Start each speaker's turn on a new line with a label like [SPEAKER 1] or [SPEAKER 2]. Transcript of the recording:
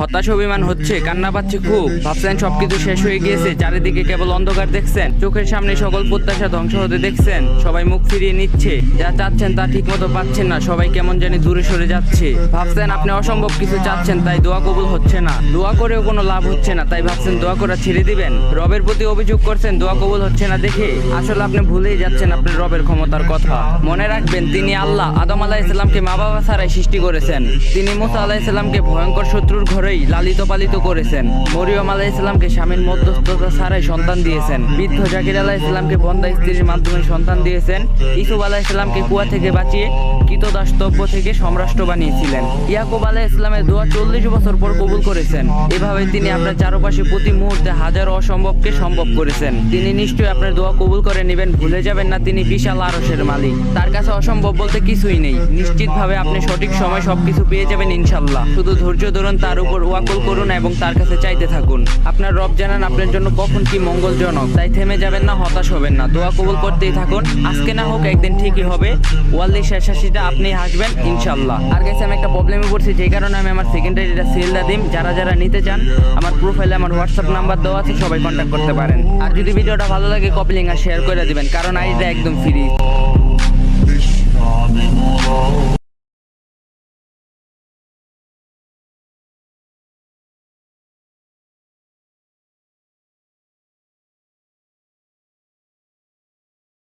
[SPEAKER 1] হতাশ অভিমান হচ্ছে, কান্না পাচ্ছে খুব, ভাবছেন সবকিছু শেষ হয়ে গিয়েছে, চারিদিকে কেবল অন্ধকার দেখছেন, চোখের সামনে সকল প্রত্যাশা ধ্বংস হতে দেখছেন, সবাই মুখ ফিরিয়ে নিচ্ছে, যা চাচ্ছেন তা ঠিক মতো পাচ্ছেন না, সবাই কেমন জানি দূরে সরে যাচ্ছে। ভাবছেন আপনি অসম্ভব কিছু চাচ্ছেন, তাই দোয়া কবুল হচ্ছে না, দোয়া করেও কোনো লাভ হচ্ছে না, তাই ভাবছেন দোয়া করা ছেড়ে দিবেন। রবের প্রতি অভিযোগ করছেন দোয়া কবুল হচ্ছে না দেখে, আসলে আপনি ভুলেই যাচ্ছেন আপনার রবের ক্ষমতার কথা। মনে রাখবেন তিনি আল্লাহ আদম আলাইহিস সালামকে মা বাবা ছাড়াই সৃষ্টি করেছেন। তিনি মুসা আলাইহিস সালামকে ভয়ঙ্কর শত্রুর ঘরেই লালিত পালিত করেছেন। মরিয়ম আলাইহিস সালামকে স্বামীর মধ্যস্থতা ছাড়াই সন্তান দিয়েছেন। বৃদ্ধ জাকির আলাইহিস সালামকে বন্দা স্ত্রীর মাধ্যমে সন্তান দিয়েছেন। ইউসুফ আলাইহিস সালামকে কুয়া থেকে বাঁচিয়ে কৃতদাসত্ব থেকে সম্রাষ্ট্র বানিয়েছিলেন। ইয়াকুব আলাইহিস সালামের দোয়া 40 বছর পর কবুল করেছেন। এভাবে তিনি আপনার চারপাশে প্রতি মুহূর্তে হাজারো অসম্ভবকে সম্ভব করেছেন। তিনি নিশ্চয়ই আপনার দোয়া কবুল করে নেবেন, ভুলে যাবেন না তিনি বিশাল আরশের মালিক। তার কাছে অসম্ভব বলতে কিছুই নেই। নিশ্চিতভাবে আপনি সঠিক সময় সবকিছু পেয়ে যাবেন ইনশাআল্লাহ। শুধু ধৈর্য ধরুন, তার উপর ওয়াকুল করুন এবং তার কাছে চাইতে থাকুন। আপনার রব জানেন আপনার জন্য কখন কি মঙ্গলজনক, তাই থেমে যাবেন না, হতাশ হবেন না, দোয়া কবুল করতেই থাকুন। আজকে না হোক একদিন ঠিকই হবে। ওয়াল্লি শেষ হাসিটা আপনি হাসবেন ইনশাআল্লাহ। আর গেছে আমি একটা প্রবলেমে পড়ছি, যে কারণে আমি আমার সেকেন্ডারিটা সেলটা দিম। যারা যারা নিতে চান আমার প্রোফাইলে আমার হোয়াটসঅ্যাপ নাম্বার দেওয়া আছে, সবাই কন্ট্যাক্ট করতে পারেন। আর যদি ভিডিওটা ভালো লাগে কপি লিঙ্ক আর শেয়ার করে দিবেন, কারণ আইডিটা একদম ফ্রি।